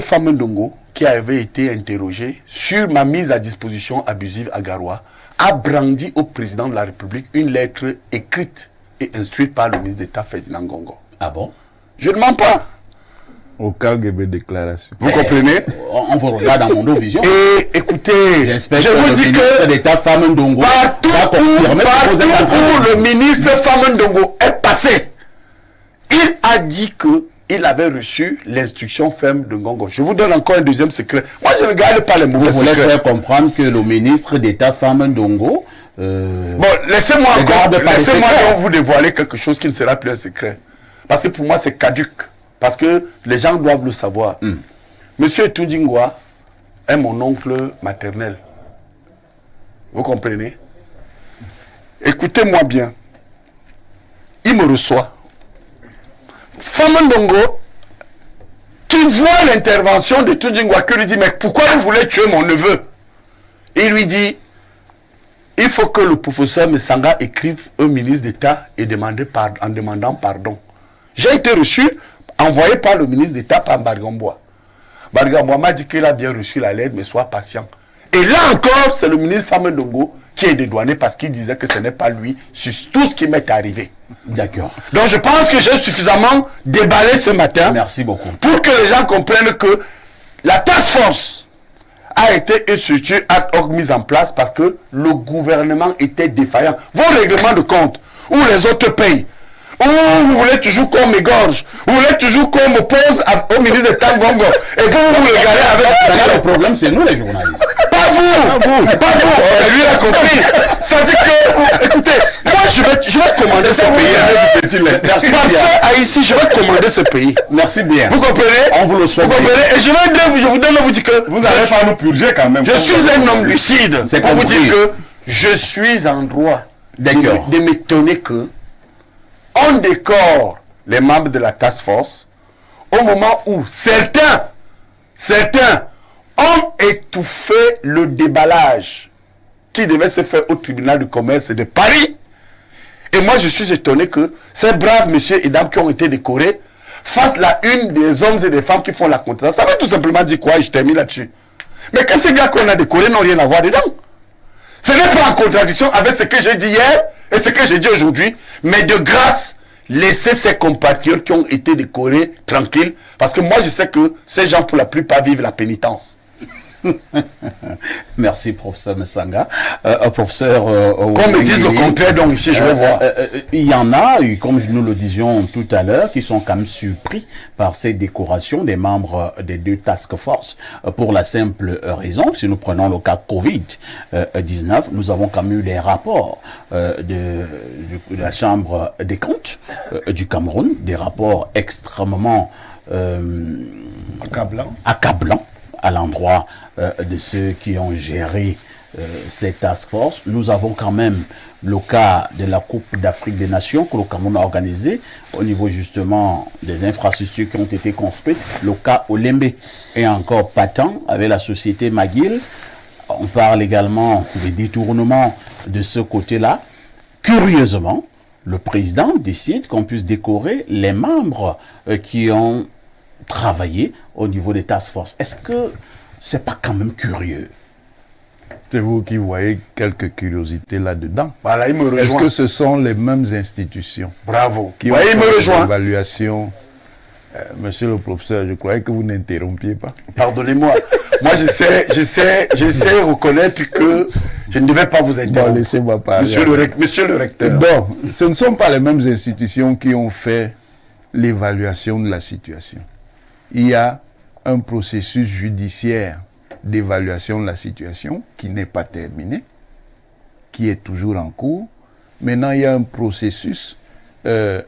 Fameux Ndongo, qui avait été interrogé sur ma mise à disposition abusive à Garoua, a brandi au président de la République une lettre écrite et instruite par le ministre d'État Ferdinand Ngongo. Ah bon? Je ne mens pas. Au KGB déclaration. Vous comprenez? On vous regarde dans mon vision. Et écoutez, je vous dis que d'État Fameux Ndongo, partout où le ministre Fameux Ndongo est passé, il a dit que il avait reçu l'instruction ferme de Ngongo. Je vous donne encore un deuxième secret. Moi, je ne regarde pas les mauvais secrets. Vous voulez faire comprendre que le ministre d'État Fameux Ndongo... Bon, laissez-moi vous dévoiler quelque chose qui ne sera plus un secret. Parce que pour moi, c'est caduc. Parce que les gens doivent le savoir. Monsieur Tundingwa est mon oncle maternel. Vous comprenez? Écoutez-moi bien. Il me reçoit. Fameux Ndongo, qui voit l'intervention de Tundingwa, qui lui dit, mais pourquoi vous voulez tuer mon neveu? Il lui dit, il faut que le professeur Messanga écrive au ministre d'État et en demandant pardon. J'ai été reçu, envoyé par le ministre d'État par Bargambois. Bargambois m'a dit qu'il a bien reçu la lettre, mais sois patient. Et là encore, c'est le ministre Fameux Ndongo qui est dédouané parce qu'il disait que ce n'est pas lui sur tout ce qui m'est arrivé. D'accord. Donc je pense que j'ai suffisamment déballé ce matin. Merci beaucoup. Pour que les gens comprennent que la task force a été une structure ad hoc mise en place parce que le gouvernement était défaillant. Vos règlements de compte, où les autres payent, où vous voulez toujours qu'on m'égorge, vous voulez toujours qu'on m'oppose au ministre de Tangongo, et vous regardez avec... Le problème, c'est nous les journalistes. Pas vous, lui il a compris. Ça dit que, écoutez, moi je vais commander ce pays. Merci bien. Ici, je vais commander ce pays. Merci bien. Vous comprenez? On vous le souhaite. Vous comprenez? Et je vous donne vous dire que vous n'allez pas nous purger quand même. Je suis un homme lucide. C'est pour vous dire que je suis en droit de m'étonner que on décore les membres de la task force au moment où certains ont étouffé le déballage qui devait se faire au tribunal de commerce de Paris. Et moi, je suis étonné que ces braves messieurs et dames qui ont été décorés fassent la une des hommes et des femmes qui font la contestation. Ça veut tout simplement dire quoi? Je termine là-dessus. Mais que ces gars qu'on a décorés n'ont rien à voir dedans. Ce n'est pas en contradiction avec ce que j'ai dit hier et ce que j'ai dit aujourd'hui. Mais de grâce, laissez ces compatriotes qui ont été décorés tranquilles. Parce que moi, je sais que ces gens, pour la plupart, vivent la pénitence. Merci, professeur Messanga. Professeur... Qu'on me dise le contraire, donc ici, je vais voir. Il y en a, comme nous le disions tout à l'heure, qui sont quand même surpris par ces décorations des membres des deux task force pour la simple raison, si nous prenons le cas Covid-19, nous avons quand même eu des rapports de la Chambre des comptes du Cameroun, des rapports extrêmement accablants à l'endroit de ceux qui ont géré ces task force. Nous avons quand même le cas de la Coupe d'Afrique des Nations que le Cameroun a organisé au niveau justement des infrastructures qui ont été construites. Le cas Olembe est encore patent avec la société McGill. On parle également des détournements de ce côté-là. Curieusement, le président décide qu'on puisse décorer les membres qui ont travailler au niveau des task force. Est-ce que c'est pas quand même curieux? C'est vous qui voyez quelques curiosités là-dedans. Voilà, il me rejoint. Est-ce que ce sont les mêmes institutions? Bravo. Qui ont fait l'évaluation? Monsieur le professeur, je croyais que vous n'interrompiez pas. Pardonnez-moi. Moi, je sais reconnaître que je ne devais pas vous interrompre. Bon, laissez-moi parler. Monsieur le recteur. Donc, ce ne sont pas les mêmes institutions qui ont fait l'évaluation de la situation. Il y a un processus judiciaire d'évaluation de la situation qui n'est pas terminé, qui est toujours en cours. Maintenant, il y a un processus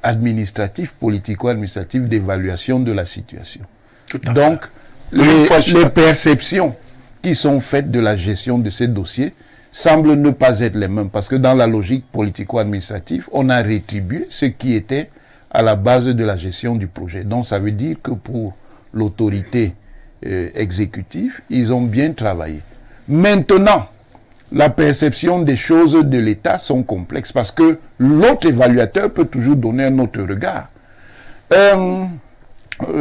administratif, politico-administratif d'évaluation de la situation. Donc, les perceptions qui sont faites de la gestion de ces dossiers semblent ne pas être les mêmes, parce que dans la logique politico-administrative, on a rétribué ce qui était à la base de la gestion du projet. Donc, ça veut dire que pour l'autorité exécutive, ils ont bien travaillé. Maintenant, la perception des choses de l'État sont complexes parce que l'autre évaluateur peut toujours donner un autre regard.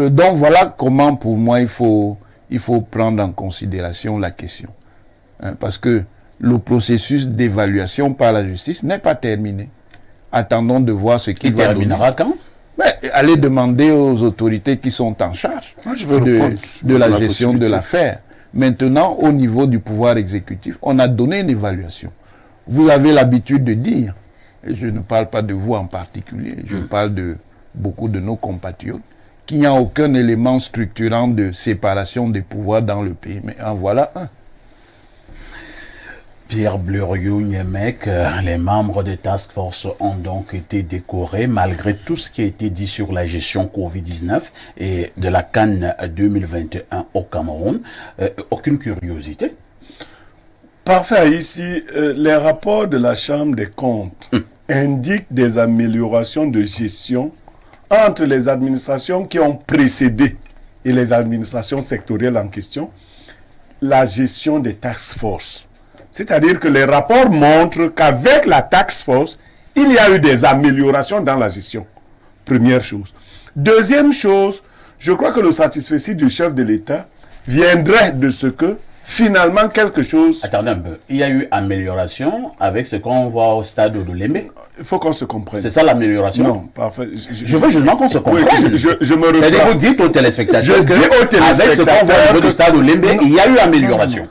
Donc voilà comment pour moi il faut prendre en considération la question. Parce que le processus d'évaluation par la justice n'est pas terminé. Attendons de voir ce qu'il va terminera quand? Allez demander aux autorités qui sont en charge de la gestion de l'affaire. Maintenant, au niveau du pouvoir exécutif, on a donné une évaluation. Vous avez l'habitude de dire, et je ne parle pas de vous en particulier, je parle de beaucoup de nos compatriotes, qu'il n'y a aucun élément structurant de séparation des pouvoirs dans le pays. Mais en voilà un. Pierre Bleriot-Niemek, les membres des task force ont donc été décorés malgré tout ce qui a été dit sur la gestion Covid-19 et de la CAN 2021 au Cameroun. Aucune curiosité? Parfait. Ici, les rapports de la Chambre des comptes indiquent des améliorations de gestion entre les administrations qui ont précédé et les administrations sectorielles en question, la gestion des task force. C'est-à-dire que les rapports montrent qu'avec la task force, il y a eu des améliorations dans la gestion. Première chose. Deuxième chose, je crois que le satisfecit du chef de l'État viendrait de ce que, finalement, quelque chose... Attendez un peu. Il y a eu amélioration avec ce qu'on voit au stade de Lembe. Il faut qu'on se comprenne. C'est ça l'amélioration? Non, parfait. Je veux justement qu'on se comprenne. Oui, je me reprends. C'est-à-dire, vous dites aux téléspectateurs je dis aux téléspectateurs avec ce qu'on voit au niveau du stade de Lembe, il y a eu amélioration.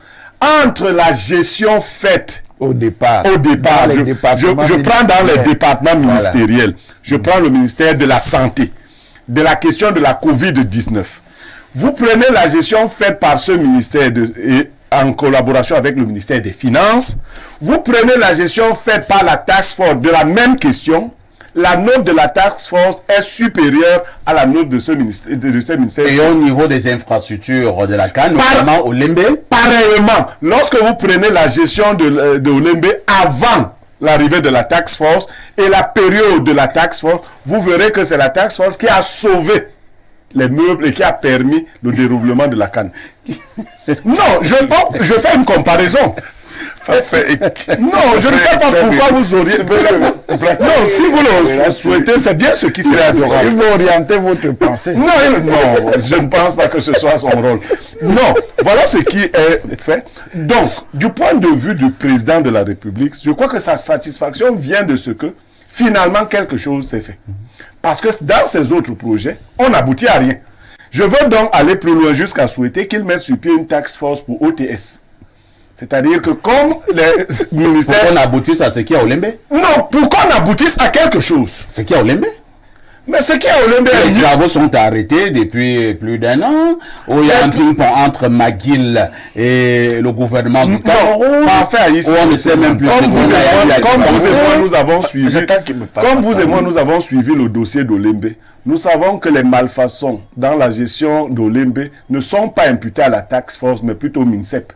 Entre la gestion faite au départ, je prends dans les départements ministériels, je prends le ministère de la Santé, de la question de la Covid-19. Vous prenez la gestion faite par ce ministère et en collaboration avec le ministère des Finances, vous prenez la gestion faite par la task force de la même question, la note de la task force est supérieure à la note de ce ministère. Et au niveau des infrastructures de la CAN, notamment au Lembe? Pareillement, lorsque vous prenez la gestion de Lembe avant l'arrivée de la task force et la période de la task force, vous verrez que c'est la task force qui a sauvé les meubles et qui a permis le déroulement de la CAN. Non, je fais une comparaison. Non, je ne sais pas pourquoi vous auriez... Non, si vous le souhaitez, c'est bien ce qui serait adorable. Il faut orienter votre pensée. Non, je ne pense pas que ce soit son rôle. Non, voilà ce qui est fait. Donc, du point de vue du président de la République, je crois que sa satisfaction vient de ce que, finalement, quelque chose s'est fait. Parce que dans ces autres projets, on n'aboutit à rien. Je veux donc aller plus loin jusqu'à souhaiter qu'il mette sur pied une task force pour OTS. C'est-à-dire que comme les ministères... Pour qu'on aboutisse à ce qu'il y a au Lembe? Non, pour qu'on aboutisse à quelque chose. Ce qu'il y a au Lembe? Mais ce qu'il y a au Lembe... Les travaux sont arrêtés depuis plus d'un an, où il y a un ping-pong entre McGill et le gouvernement du Cameroun. Parfait, ici. On ne sait même plus comme vous et moi, nous avons suivi... Comme vous et moi, nous avons suivi le dossier d'Olembe. Nous savons que les malfaçons dans la gestion d'Olembe ne sont pas imputées à la task force, mais plutôt au MINSEP.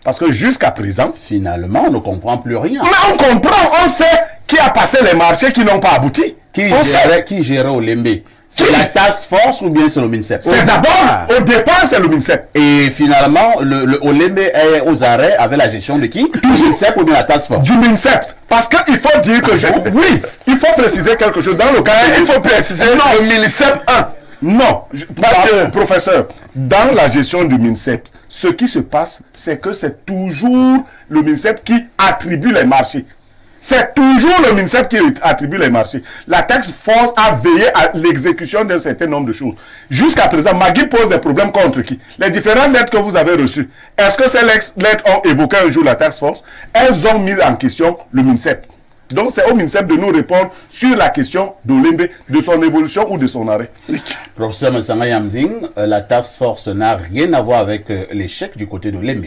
Parce que jusqu'à présent... Finalement, on ne comprend plus rien. Mais on comprend, on sait qui a passé les marchés qui n'ont pas abouti. Qui gérait au Lembe? C'est la task force ou bien c'est le MINSEP? C'est d'abord, au départ, c'est le MINSEP. Et finalement, le Lembe est aux arrêts avec la gestion de qui? Du MINSEP ou bien la task force? Du MINSEP. Parce qu'il faut dire que... Oui, il faut préciser quelque chose. Dans le cas, il faut préciser le MINSEP 1. Non, professeur, dans la gestion du MINSEP, ce qui se passe, c'est que c'est toujours le MINSEP qui attribue les marchés. C'est toujours le MINSEP qui attribue les marchés. La task force a veillé à l'exécution d'un certain nombre de choses. Jusqu'à présent, Magui pose des problèmes contre qui? Les différentes lettres que vous avez reçues. Est-ce que ces lettres ont évoqué un jour la task force? Elles ont mis en question le MINSEP. Donc c'est au MINSEP de nous répondre sur la question d'Olembe, de son évolution ou de son arrêt. Professeur Mensanga Yamding, la task force n'a rien à voir avec l'échec du côté de l'Olembe.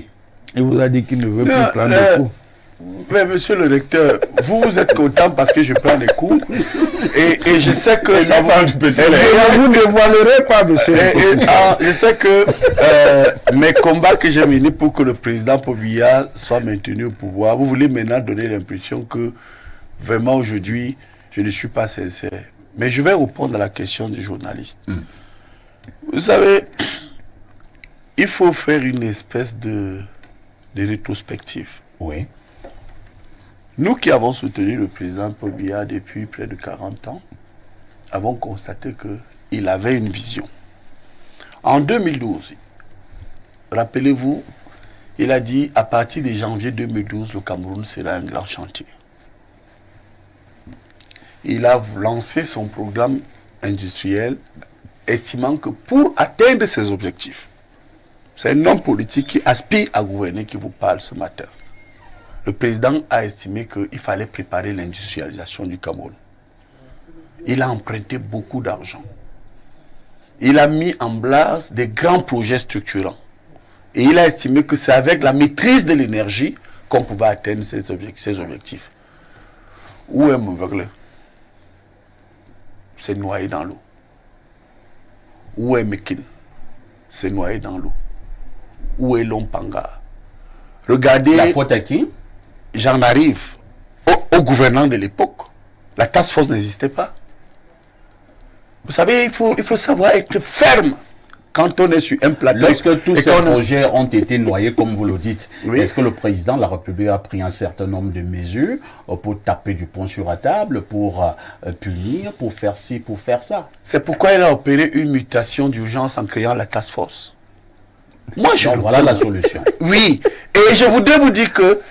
Il vous a dit qu'il ne veut plus Non, prendre le coup. Mais monsieur le recteur, vous êtes content parce que je prends les coups et je sais que ça va du petit Et vous ne dévoilerez pas, monsieur. je sais que mes combats que j'ai menés pour que le président Pobia soit maintenu au pouvoir, vous voulez maintenant donner l'impression que vraiment aujourd'hui je ne suis pas sincère. Mais je vais répondre à la question du journaliste. Vous savez, il faut faire une espèce de rétrospective. Oui. Nous qui avons soutenu le président Pobia depuis près de 40 ans, avons constaté qu'il avait une vision. En 2012, rappelez-vous, il a dit à partir de janvier 2012, le Cameroun sera un grand chantier. Il a lancé son programme industriel, estimant que pour atteindre ses objectifs, c'est un homme politique qui aspire à gouverner qui vous parle ce matin. Le président a estimé qu'il fallait préparer l'industrialisation du Cameroun. Il a emprunté beaucoup d'argent. Il a mis en place des grands projets structurants. Et il a estimé que c'est avec la maîtrise de l'énergie qu'on pouvait atteindre ces objectifs. Où est Mouvegle? C'est noyé dans l'eau. Où est Mekin? C'est noyé dans l'eau. Où est Lompanga? Regardez... La faute à qui? J'en arrive au gouvernant de l'époque. La task force n'existait pas. Vous savez, il faut savoir être ferme quand on est sur un plateau. Lorsque tous ces projets ont été noyés, comme vous le dites, oui. Est-ce que le président de la République a pris un certain nombre de mesures pour taper du poing sur la table, pour punir, pour faire ci, pour faire ça? C'est pourquoi il a opéré une mutation d'urgence en créant la task force. Moi, voilà la solution. Oui, et je voudrais vous dire que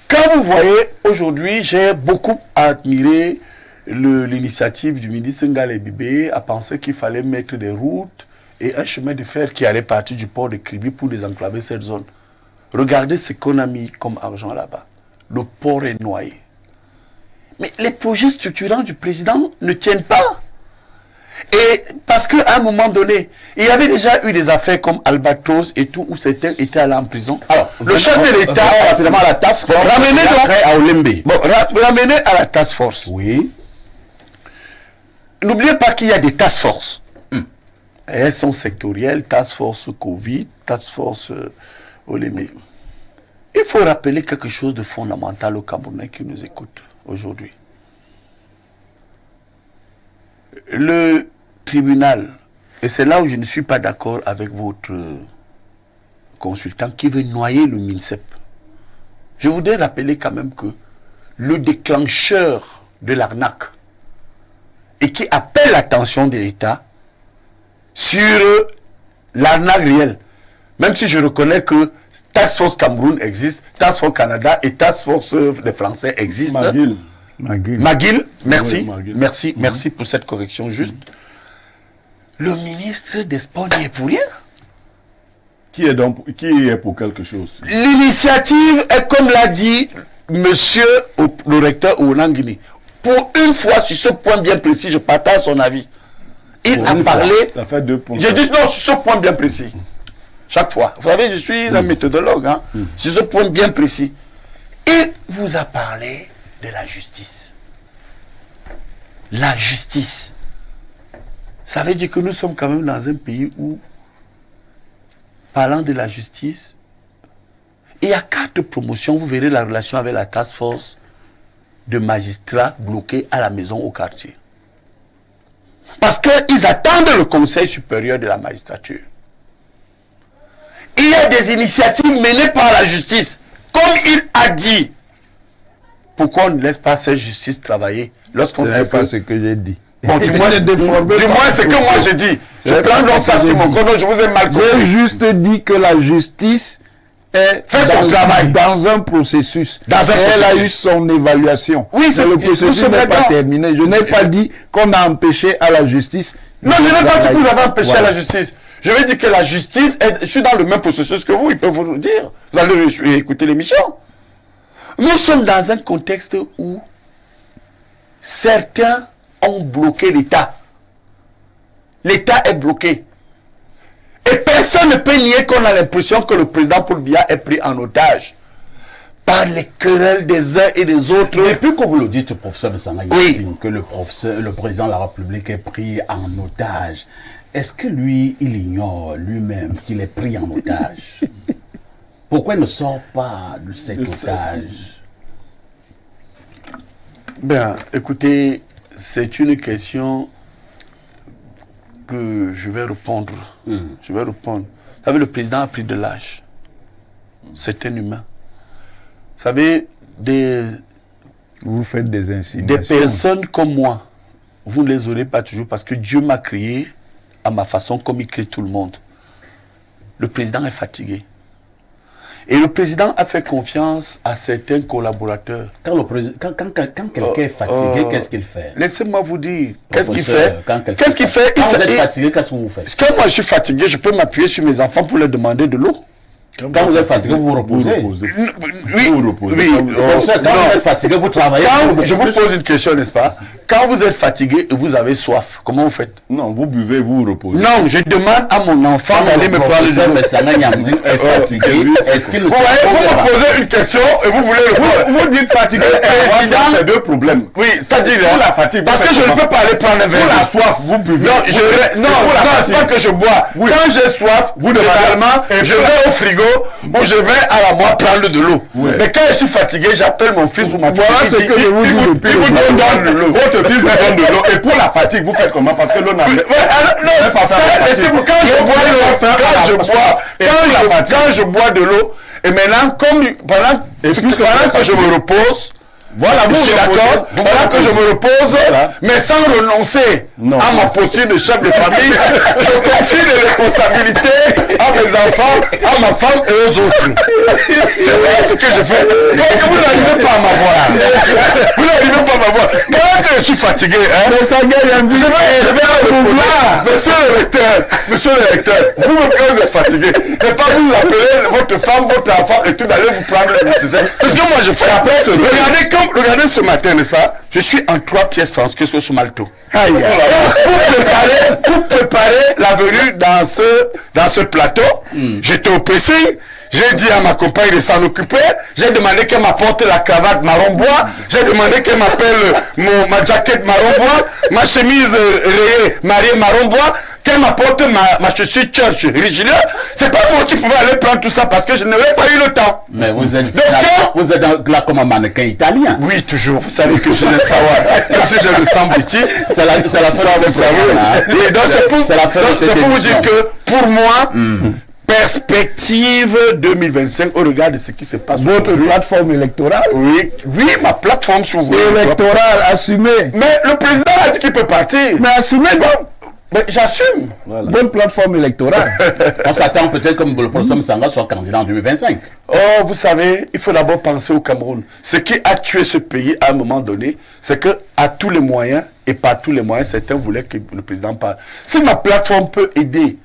quand vous voyez, aujourd'hui, j'ai beaucoup admiré l'initiative du ministre Ngale Bibé à penser qu'il fallait mettre des routes et un chemin de fer qui allait partir du port de Kribi pour désenclaver cette zone. Regardez ce qu'on a mis comme argent là-bas. Le port est noyé. Mais les projets structurants du président ne tiennent pas. Et parce qu'à un moment donné, il y avait déjà eu des affaires comme Albatros et tout, où certains étaient allés en prison. Alors, le chef de l'État, rapidement à la task force, ramené à Olembe. Bon, ramené à la task force. Oui. N'oubliez pas qu'il y a des task forces. Elles sont sectorielles, task force Covid, task force Olembe. Il faut rappeler quelque chose de fondamental aux Camerounais qui nous écoutent aujourd'hui. Le tribunal, et c'est là où je ne suis pas d'accord avec votre consultant qui veut noyer le MINSEP. Je voudrais rappeler quand même que le déclencheur de l'arnaque et qui appelle l'attention de l'État sur l'arnaque réelle, même si je reconnais que Task Force Cameroun existe, Task Force Canada et Task Force des Français existent. McGill, merci, oui, McGill. Merci pour cette correction juste. Le ministre des Sports n'y est pour rien. Qui est pour quelque chose? L'initiative est comme l'a dit monsieur le recteur Ounangini. Pour une fois, sur ce point bien précis, je partage son avis. Il a parlé... Ça fait 2 points. Je dis non, sur ce point bien précis. Chaque fois. Vous savez, je suis un méthodologue. Hein, sur ce point bien précis. Il vous a parlé de la justice. La justice. Ça veut dire que nous sommes quand même dans un pays où, parlant de la justice, il y a 4 promotions. Vous verrez la relation avec la task force de magistrats bloqués à la maison au quartier. Parce qu'ils attendent le Conseil supérieur de la magistrature. Il y a des initiatives menées par la justice. Comme il a dit, pourquoi on ne laisse pas cette justice travailler lorsqu'on sait pas ce que j'ai dit. Bon, du moins, c'est que moi j'ai dit. Je prends donc ça sur mon chrono, je vous ai mal compris. J'ai juste dit que la justice est fait son travail dans un processus. Elle a eu son évaluation. Oui, c'est le processus n'est pas terminé. Je n'ai pas dit qu'on a empêché à la justice. Non, je n'ai pas dit que vous avez empêché à la justice. Je vais dire que la justice, je suis dans le même processus que vous, ils peuvent vous le dire. Vous allez écouter l'émission. Nous sommes dans un contexte où certains ont bloqué l'État. L'État est bloqué. Et personne ne peut nier qu'on a l'impression que le président Paul Biya est pris en otage par les querelles des uns et des autres. Et puis que vous le dites, professeur Messanga, Oui. que le président de la République est pris en otage, est-ce que lui, il ignore lui-même qu'il est pris en otage? Pourquoi il ne sort pas de cet otage? Ben, écoutez, c'est une question que je vais répondre. Je vais répondre. Vous savez, le président a pris de l'âge. C'est un humain. Vous savez, Vous faites des des insinuations. personnes comme moi, vous ne les aurez pas toujours parce que Dieu m'a créé à ma façon comme il crée tout le monde. Le président est fatigué. Et le président a fait confiance à certains collaborateurs. Quand quelqu'un est fatigué, qu'est-ce qu'il fait? Laissez-moi vous dire, qu'est-ce qu'il Professeur, fait? Qu'est-ce qu'il fait? Quand vous êtes fatigué, qu'est-ce que vous faites? Quand moi je suis fatigué, je peux m'appuyer sur mes enfants pour leur demander de l'eau. Quand vous êtes fatigué, vous vous reposez. Oui, Vous reposez. oui. Professeur, quand vous êtes fatigué, vous travaillez. Quand je vous pose une question, n'est-ce pas? Quand vous êtes fatigué et vous avez soif, comment vous faites? Non, vous buvez, vous reposez. Non, je demande à mon enfant d'aller me prendre de l'eau. Messanga Nyamdi est fatigué. Est-ce qu'il le Vous voyez, vous me posez une question et vous voulez le Vous dites fatigué. président- C'est deux problèmes. Oui, c'est-à-dire, Pour la fatigue, parce vous que je faites ne comment? peux pas aller prendre un verre. Pour la soif, vous buvez. Non, Pour la c'est pas fatigue. que je bois. Oui. Quand j'ai soif, Vous demandez- généralement, Et je pour- vais au frigo ou je vais à la moire prendre de l'eau. Mais quand je suis fatigué, j'appelle mon fils ou ma fille. Voilà ce que je vous dis depuis Il le vous début. donne de l'eau. Votre fils vous donne de l'eau. Et pour la fatigue, vous faites comment? Parce que l'eau n'a Ouais, alors, non, Mais pas ça, ça, laissez-moi, quand je Donc, bois vous l'eau, devez faire quand à je la bois, soif et pour la fatigue. quand je bois de l'eau, et maintenant, pendant que je me repose, Voilà, je vous suis reposez. d'accord, Vous pendant que je reposez. me repose, Voilà. mais sans renoncer Non. à ma posture de chef de famille, je confie les responsabilités à mes enfants, à ma femme et aux autres. C'est vrai ce que je fais. Donc vous n'arrivez pas à m'avoir. Vous n'arrivez pas à m'avoir. Quand je suis fatigué, hein, je vais Monsieur le recteur, vous me êtes fatigué. Et pas vous appeler votre femme, votre enfant et tout d'aller vous prendre le nécessaire. Parce que moi je fais après. Regardez ce matin, n'est-ce pas? Je suis en 3 pièces françaises que ce malto. Pour préparer la venue dans ce plateau, j'étais au pressing. J'ai dit à ma compagne de s'en occuper. J'ai demandé qu'elle m'apporte la cravate marron bois. J'ai demandé qu'elle m'appelle ma jaquette marron bois, ma chemise rayée mariée marron bois, qu'elle m'apporte ma chaussure church originale. C'est pas moi qui pouvais aller prendre tout ça parce que je n'avais pas eu le temps. Mais vous êtes Donc, là comme un mannequin italien. oui, toujours. Vous savez que je suis le savoir. Même si je le sens petit. C'est la Ça, fin vous de ce savez. programme, hein. Et donc, C'est la fin de cette c'est pour vous dire émission. que, pour moi, perspective 2025, au regard de ce qui se passe. Votre aujourd'hui. plateforme électorale Oui, ma plateforme, si vous voulez. électorale assumée. Mais le président a dit qu'il peut partir. Mais assumez donc Mais j'assume. votre plateforme électorale. On s'attend peut-être comme le professeur Messanga soit candidat en 2025. Oh, vous savez, il faut d'abord penser au Cameroun. Ce qui a tué ce pays à un moment donné, c'est que à tous les moyens, et par tous les moyens, certains voulaient que le président parle. Si ma plateforme peut aider,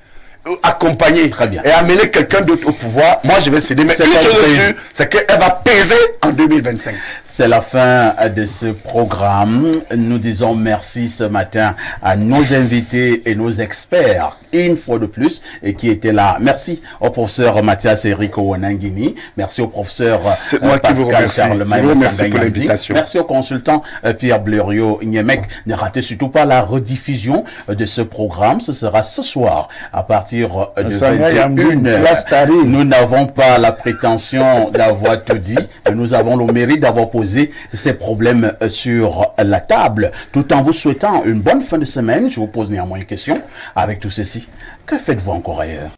accompagner Très bien. et amener quelqu'un d'autre au pouvoir, moi je vais céder. Mais C'est une chose compris. est sûre, c'est qu'elle va peser en 2025. C'est la fin de ce programme. Nous disons merci ce matin à nos invités et nos experts, une fois de plus, et qui étaient là. Merci au professeur Mathias Erico Wanangini. Merci au professeur C'est moi qui vous Pascal remercie. Charlemagne Je vous remercie Messanga pour Nyamdi. l'invitation. Merci au consultant Pierre Blériot Niemek. Ne ratez surtout pas la rediffusion de ce programme. Ce sera ce soir à partir de Messanga Nyamdi, 21h. place Tari. Nous n'avons pas la prétention d'avoir tout dit, mais nous avons le mérite d'avoir posé ces problèmes sur la table. Tout en vous souhaitant une bonne fin de semaine, je vous pose néanmoins une question. Avec tout ceci, que faites-vous encore ailleurs?